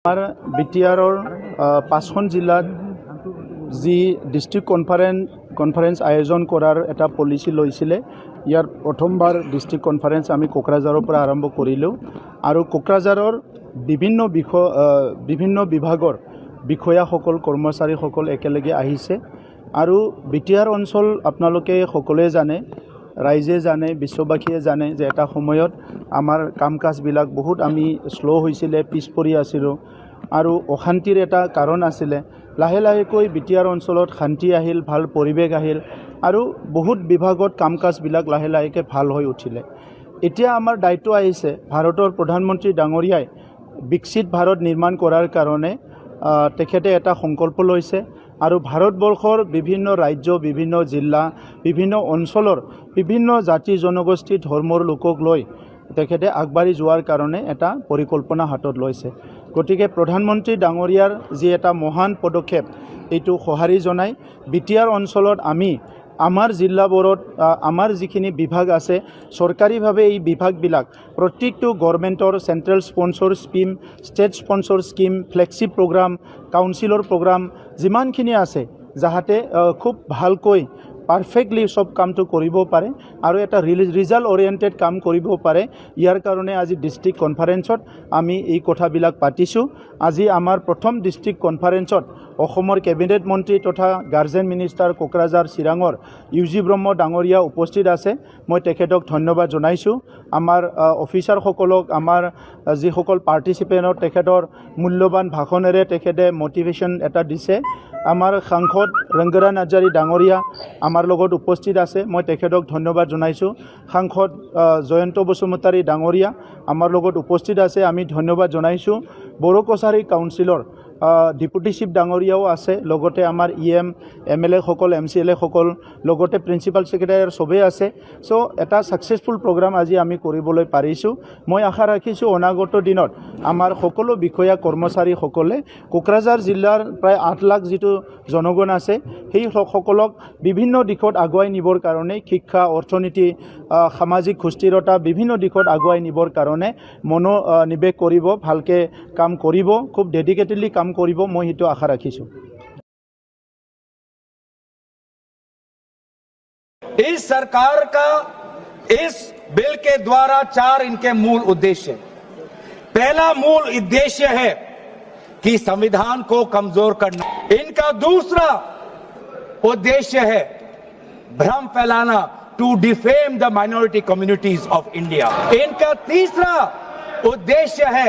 আমাৰ বিটিআৰৰ 5খন জিলাত যি ডিষ্ট্ৰিক্ট কনফাৰেন্স আয়োজন কৰাৰ এটা পলিচি লৈছিলে। ইয়াৰ প্ৰথমবাৰ ডিষ্ট্ৰিক্ট কনফাৰেন্স আমি কোকৰাঝাৰৰ পৰা আৰম্ভ কৰিলোঁ আৰু কোকৰাঝাৰৰ বিভিন্ন বিভাগৰ বিষয়াসকল কৰ্মচাৰীসকল একেলগে আহিছে আৰু বিটিআৰ অঞ্চল আপোনালোকে সকলোৱে জানে, ৰাইজে জানে, বিশ্ববাসীয়ে জানে যে এটা সময়ত আমাৰ কাম কাজবিলাক বহুত আমি শ্ল' হৈছিলে, পিছ পৰি আছিলোঁ আৰু অশান্তিৰ এটা কাৰণ আছিলে। লাহে লাহেকৈ বিটিআৰ অঞ্চলত শান্তি আহিল, ভাল পৰিৱেশ আহিল আৰু বহুত বিভাগত কাম কাজবিলাক লাহে লাহেকৈ ভাল হৈ উঠিলে। এতিয়া আমাৰ দায়িত্ব আহিছে ভাৰতৰ প্ৰধানমন্ত্ৰী ডাঙৰীয়াই বিকশিত ভাৰত নিৰ্মাণ কৰাৰ কাৰণে তেখেতে এটা সংকল্প লৈছে আৰু ভাৰতবৰ্ষৰ বিভিন্ন ৰাজ্য, বিভিন্ন জিলা, বিভিন্ন অঞ্চলৰ বিভিন্ন জাতি জনগোষ্ঠী ধৰ্মৰ লোকক লৈ তেখেতে আগবাঢ়ি যোৱাৰ কাৰণে এটা পৰিকল্পনা হাতত লৈছে। গতিকে প্ৰধানমন্ত্ৰী ডাঙৰীয়াৰ যি এটা মহান পদক্ষেপ, এইটো সঁহাৰি জনাই বিটিআৰ অঞ্চলত আমি আমাৰ জিলাবোৰত আমাৰ যিখিনি বিভাগ আছে চৰকাৰীভাৱে এই বিভাগবিলাক প্ৰত্যেকটো গভৰ্ণমেণ্টৰ central sponsor scheme, state sponsor scheme, flagship program, councillor program যিমানখিনি আছে যাতে খুব ভালকৈ পাৰফেক্টলি সব কামটো কৰিব পাৰে আৰু এটা ৰিজাল্ট অৰিয়েণ্টেড কাম কৰিব পাৰে। ইয়াৰ কাৰণে আজি ডিষ্ট্ৰিক্ট কনফাৰেন্সত আমি এই কথাবিলাক পাতিছোঁ। আজি আমাৰ প্ৰথম ডিষ্ট্ৰিক্ট কনফাৰেন্সত অসমৰ কেবিনেট মন্ত্ৰী তথা গাৰ্জেন মিনিষ্টাৰ কোকৰাঝাৰ চিৰাঙৰ ইউজি ব্ৰহ্ম ডাঙৰীয়া উপস্থিত আছে। মই তেখেতক ধন্যবাদ জনাইছোঁ। আমাৰ অফিচাৰসকলক, আমাৰ যিসকল পাৰ্টিচিপেণ্টৰ তেখেতৰ মূল্যৱান ভাষণেৰে তেখেতে মটিভেশ্যন এটা দিছে। আমাৰ সাংসদ ৰংগৰা নাৰ্জাৰী ডাঙৰীয়া আমাৰ লগত উপস্থিত আছে, মই তেখেতক ধন্যবাদ জনাইছোঁ। সাংসদ জয়ন্ত বসুমতাৰী ডাঙৰীয়া আমাৰ লগত উপস্থিত আছে, আমি ধন্যবাদ জনাইছোঁ। বড়ো কছাৰী কাউন্সিলৰ ডিপুটি চিফ ডাঙৰীয়াও আছে, লগতে আমাৰ EM MLA সকল, MCLA সকল, লগতে প্ৰিন্সিপাল ছেক্ৰেটাৰী চবেই আছে। চ' এটা ছাকচেছফুল প্ৰগ্ৰাম আজি আমি কৰিবলৈ পাৰিছোঁ। মই আশা ৰাখিছোঁ অনাগত দিনত আমাৰ সকলো বিষয়া কৰ্মচাৰীসকলে কোকৰাঝাৰ জিলাৰ প্ৰায় 8 লাখ যিটো জনগণ আছে সেই সকলক বিভিন্ন দিশত আগুৱাই নিবৰ কাৰণে, শিক্ষা, অৰ্থনীতি, সামাজিক সুস্থিৰতা বিভিন্ন দিশত আগুৱাই নিবৰ কাৰণে মনোনিৱেশ কৰিব, ভালকৈ কাম কৰিব, খুব ডেডিকেটেডলি কাম কৰিব, মই সেইটো আশা ৰাখিছোঁ। इस सरकार का इस बिल के द्वारा 4 इनके मूल उद्देश्य। पहला मूल उद्देश्य है कि संविधान को कमजोर करना। इनका दूसरा उद्देश्य है भ्रम फैलाना, to defame the minority communities of India. इनका तीसरा उद्देश्य है